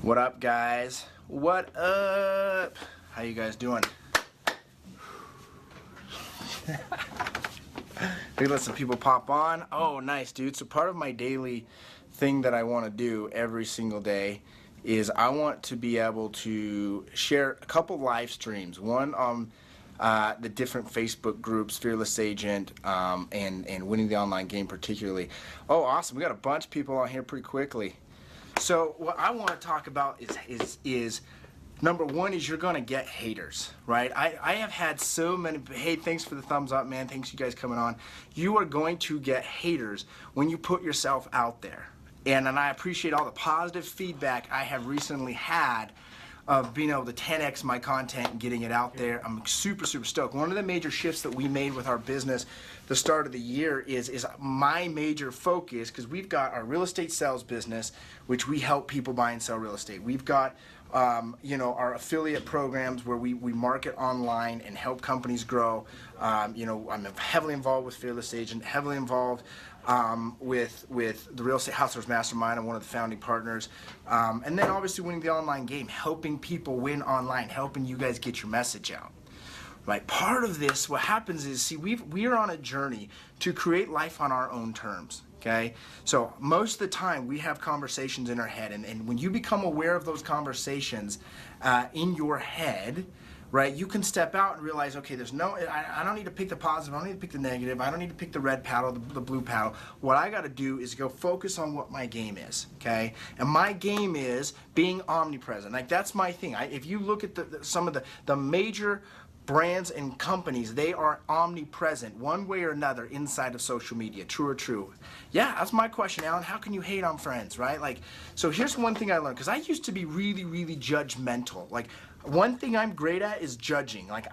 What up, guys? What up? How you guys doing? We let some people pop on. Oh, nice, dude. So part of my daily thing that I want to do every single day is I want to be able to share a couple live streams. One on the different Facebook groups, Fearless Agent, and Winning the Online Game particularly. Oh, awesome. We got a bunch of people on here pretty quickly. So what I want to talk about is number one is you're going to get haters, right? I have had so many, hey, thanks for the thumbs up, man. Thanks you guys coming on. You are going to get haters when you put yourself out there. And I appreciate all the positive feedback I have recently had of being able to 10x my content and getting it out there. I'm super stoked. One of the major shifts that we made with our business the start of the year is my major focus, because we've got our real estate sales business, which we help people buy and sell real estate. We've got our affiliate programs where we market online and help companies grow. I'm heavily involved with Fearless Agent, heavily involved with the Real Estate Hustlers Mastermind. I'm one of the founding partners. And then obviously Winning the Online Game, helping people win online, helping you guys get your message out. Right, part of this, what happens is, see, we are on a journey to create life on our own terms, okay? So most of the time we have conversations in our head, and when you become aware of those conversations in your head, right, you can step out and realize, okay, I don't need to pick the positive, I don't need to pick the negative, I don't need to pick the red paddle, the blue paddle. What I got to do is go focus on what my game is, okay? And my game is being omnipresent. Like, that's my thing. If you look at some of the major brands and companies, they are omnipresent one way or another inside of social media. True or true? Yeah, that's my question, Alan. How can you hate on friends, right? Like, so here's one thing I learned, because I used to be really judgmental. Like, one thing I'm great at is judging. Like,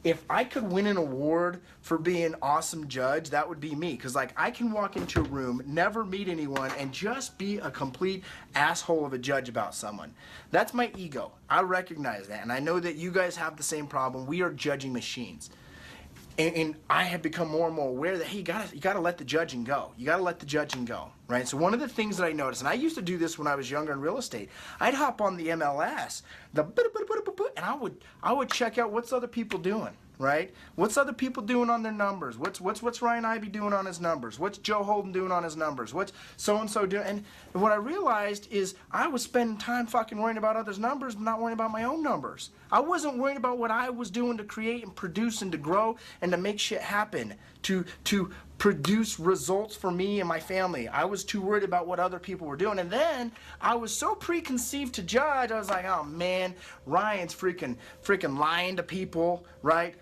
if I could win an award for being an awesome judge, that would be me. Because, like, I can walk into a room, never meet anyone, and just be a complete asshole of a judge about someone. That's my ego. I recognize that. And I know that you guys have the same problem. We are judging machines. And I have become more and more aware that, hey, you gotta let the judging go. You gotta let the judging go, right? So one of the things that I noticed, and I used to do this when I was younger in real estate, I'd hop on the MLS, and I would check out what's other people doing, right? What's other people doing on their numbers? What's Ryan Ivey doing on his numbers? What's Joe Holden doing on his numbers? What's so-and-so doing? And what I realized is I was spending time fucking worrying about others' numbers, but not worrying about my own numbers. I wasn't worried about what I was doing to create and produce and to grow and to make shit happen, to produce results for me and my family. I was too worried about what other people were doing. And then I was so preconceived to judge. I was like, oh man, Ryan's freaking lying to people, right?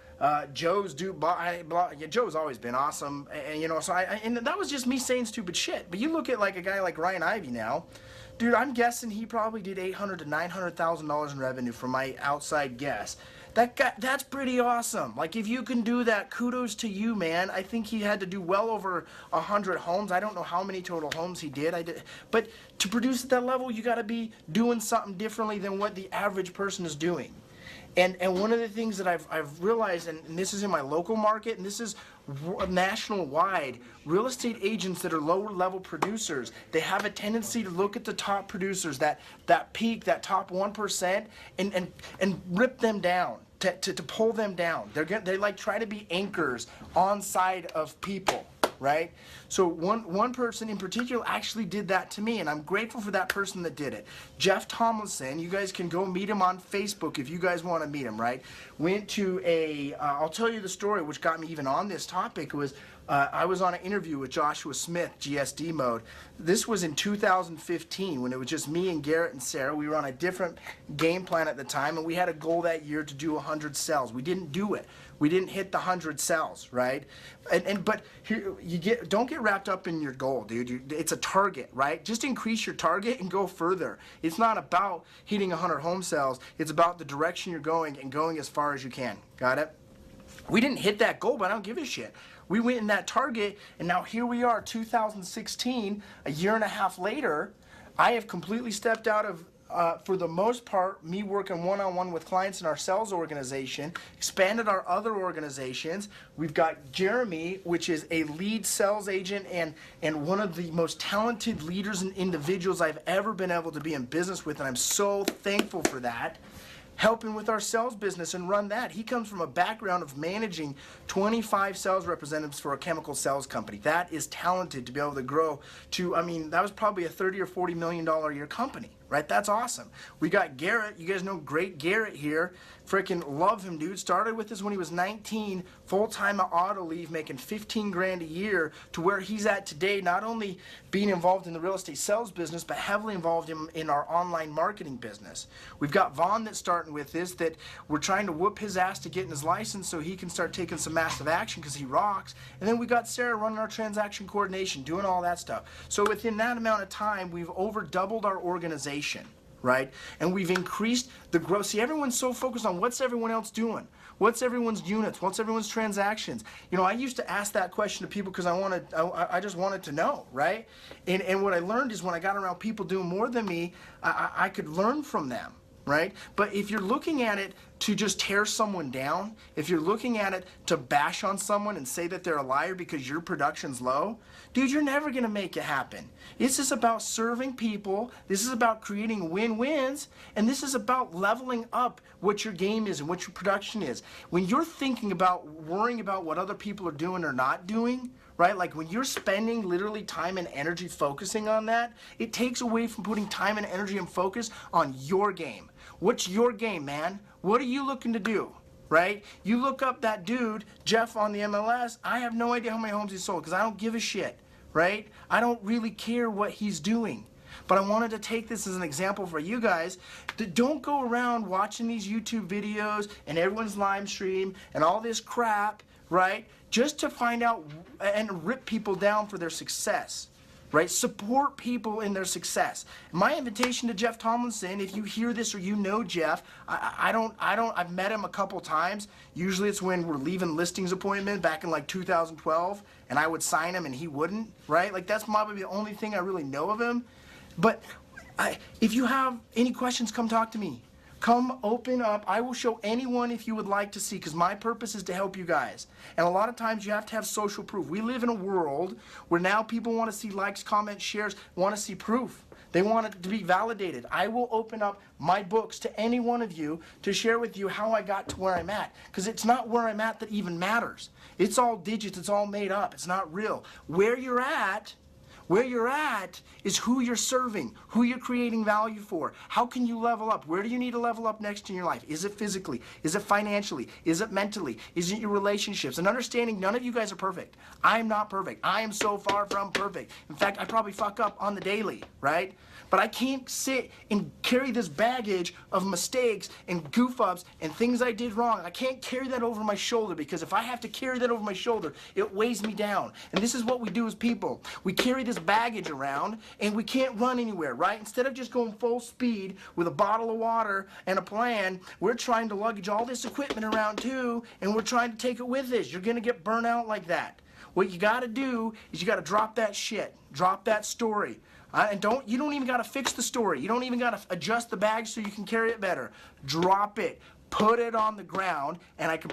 Joe's Joe's always been awesome, and so and that was just me saying stupid shit. But you look at like a guy like Ryan Ivey now, dude. I'm guessing he probably did $800,000 to $900,000 in revenue from my outside guess. That's pretty awesome. Like, if you can do that, kudos to you, man. I think he had to do well over 100 homes. I don't know how many total homes he did. But to produce at that level, you got to be doing something differently than what the average person is doing. And one of the things that I've realized, and this is in my local market, and this is national wide, real estate agents that are lower level producers, they have a tendency to look at the top producers, that peak, that top 1%, and rip them down, to pull them down. They like try to be anchors on side of people, right? So one person in particular actually did that to me, and I'm grateful for that person that did it. Jeff Tomlinson, you guys can go meet him on Facebook if you guys want to meet him, right? Went to I'll tell you the story which got me even on this topic was, I was on an interview with Joshua Smith, GSD Mode. This was in 2015 when it was just me and Garrett and Sarah. We were on a different game plan at the time, and we had a goal that year to do 100 sales. We didn't do it. We didn't hit the 100 sales, right? But here don't get wrapped up in your goal, dude. It's a target, right? Just increase your target and go further. It's not about hitting 100 home sales. It's about the direction you're going and going as far as you can. Got it? We didn't hit that goal, but I don't give a shit. We went in that target, and now here we are, 2016, a year and a half later. I have completely stepped out of for the most part, me working one-on-one with clients in our sales organization, expanded our other organizations. We've got Jeremy, which is a lead sales agent and one of the most talented leaders and individuals I've ever been able to be in business with, and I'm so thankful for that. Helping with our sales business and run that. He comes from a background of managing 25 sales representatives for a chemical sales company. That is talented to be able to grow to, I mean, that was probably a $30 or $40 million a year company, right? That's awesome. We got Garrett. You guys know great Garrett here. Freaking love him, dude. Started with this when he was 19, full-time at Autoleave, making 15 grand a year, to where he's at today, not only being involved in the real estate sales business, but heavily involved in our online marketing business. We've got Vaughn that's starting with this, that we're trying to whoop his ass to getting his license so he can start taking some massive action because he rocks. And then we got Sarah running our transaction coordination, doing all that stuff. So within that amount of time, we've over doubled our organization. Right? And we've increased the growth. See, everyone's so focused on what's everyone else doing? What's everyone's units? What's everyone's transactions? You know, I used to ask that question to people because I just wanted to know, right? And what I learned is when I got around people doing more than me, I could learn from them, right? But if you're looking at it to just tear someone down, if you're looking at it to bash on someone and say that they're a liar because your production's low, dude, you're never gonna make it happen. This is about serving people, this is about creating win-wins, and this is about leveling up what your game is and what your production is. When you're thinking about worrying about what other people are doing or not doing, right? Like when you're spending literally time and energy focusing on that, it takes away from putting time and energy and focus on your game. What's your game, man? What are you looking to do, right? You look up that dude, Jeff, on the MLS, I have no idea how many homes he sold because I don't give a shit, right? I don't really care what he's doing. But I wanted to take this as an example for you guys. Don't go around watching these YouTube videos and everyone's live stream and all this crap, right? Just to find out and rip people down for their success, right? Support people in their success. My invitation to Jeff Tomlinson, if you hear this or you know Jeff, I've met him a couple times. Usually it's when we're leaving listings appointment back in like 2012, and I would sign him and he wouldn't, right? Like that's probably the only thing I really know of him. But if you have any questions, come talk to me. Come open up. I will show anyone if you would like to see, because my purpose is to help you guys. And a lot of times you have to have social proof. We live in a world where now people want to see likes, comments, shares, want to see proof. They want it to be validated. I will open up my books to any one of you to share with you how I got to where I'm at. Because it's not where I'm at that even matters. It's all digits. It's all made up. It's not real. Where you're at is who you're serving, who you're creating value for. How can you level up? Where do you need to level up next in your life? Is it physically? Is it financially? Is it mentally? Is it your relationships? And understanding none of you guys are perfect. I am not perfect. I am so far from perfect. In fact, I probably fuck up on the daily, right? But I can't sit and carry this baggage of mistakes and goof ups and things I did wrong. I can't carry that over my shoulder, because if I have to carry that over my shoulder, it weighs me down. And this is what we do as people. We carry this baggage around and we can't run anywhere, right? Instead of just going full speed with a bottle of water and a plan, we're trying to luggage all this equipment around too, and we're trying to take it with us. You're gonna get burnt out like that. What you gotta do is you gotta drop that shit, drop that story. And you don't even got to fix the story. You don't even got to adjust the bag so you can carry it better. Drop it. Put it on the ground, and I can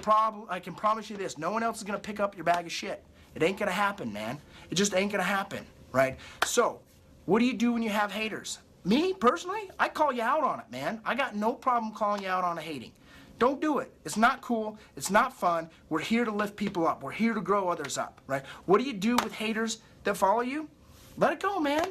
promise you this: no one else is gonna pick up your bag of shit. It ain't gonna happen, man. It just ain't gonna happen, right? So, what do you do when you have haters? Me personally, I call you out on it, man. I got no problem calling you out on a hating. Don't do it. It's not cool. It's not fun. We're here to lift people up. We're here to grow others up, right? What do you do with haters that follow you? Let it go, man.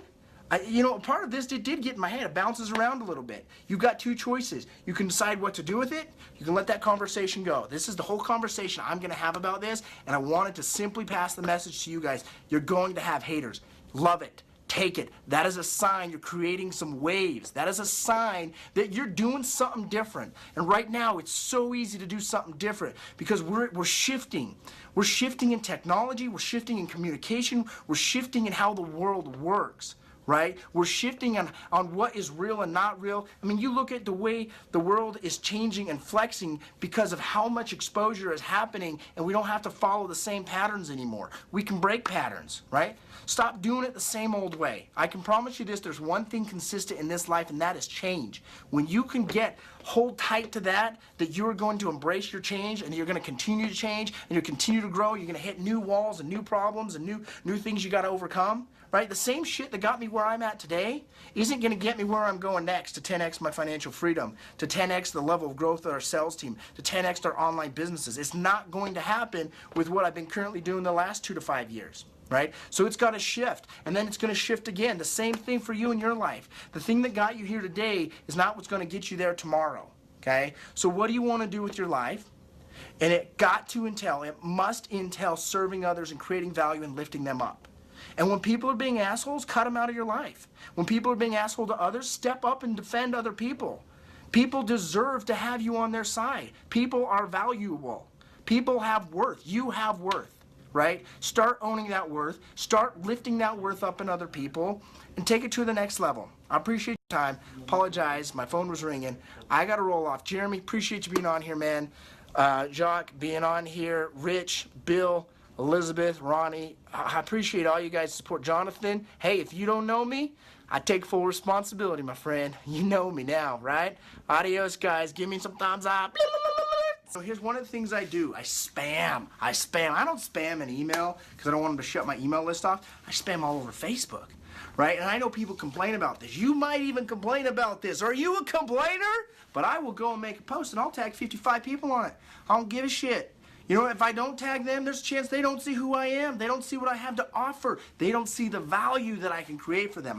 You know, part of this did get in my head. It bounces around a little bit. You've got two choices. You can decide what to do with it. You can let that conversation go. This is the whole conversation I'm going to have about this, and I wanted to simply pass the message to you guys. You're going to have haters. Love it. Take it. That is a sign you're creating some waves. That is a sign that you're doing something different. And right now, it's so easy to do something different because we're shifting. We're shifting in technology. We're shifting in communication. We're shifting in how the world works. right? We're shifting on what is real and not real. I mean, you look at the way the world is changing and flexing because of how much exposure is happening, and we don't have to follow the same patterns anymore. We can break patterns, right? Stop doing it the same old way. I can promise you this, there's one thing consistent in this life, and that is change. When you can hold tight to that you're going to embrace your change, and you're going to continue to change, and you'll continue to grow, you're going to hit new walls and new problems and new things you got to overcome. Right? The same shit that got me where I'm at today isn't going to get me where I'm going next, to 10x my financial freedom, to 10x the level of growth of our sales team, to 10x our online businesses. It's not going to happen with what I've been currently doing the last 2 to 5 years. Right? So it's got to shift, and then it's going to shift again. The same thing for you in your life. The thing that got you here today is not what's going to get you there tomorrow. Okay? So what do you want to do with your life? And it must entail serving others and creating value and lifting them up. And when people are being assholes, cut them out of your life. When people are being assholes to others, step up and defend other people. People deserve to have you on their side. People are valuable. People have worth. You have worth, right? Start owning that worth. Start lifting that worth up in other people and take it to the next level. I appreciate your time. Apologize. My phone was ringing. I got to roll off. Jeremy, appreciate you being on here, man. Jacques being on here. Rich, Bill, Elizabeth, Ronnie, I appreciate all you guys' support. Jonathan, hey, if you don't know me, I take full responsibility, my friend. You know me now, right? Adios, guys. Give me some thumbs up. So here's one of the things I do. I spam. I don't spam an email because I don't want them to shut my email list off. I spam all over Facebook, right? And I know people complain about this. You might even complain about this. Are you a complainer? But I will go and make a post, and I'll tag 55 people on it. I don't give a shit. You know, if I don't tag them, there's a chance they don't see who I am. They don't see what I have to offer. They don't see the value that I can create for them.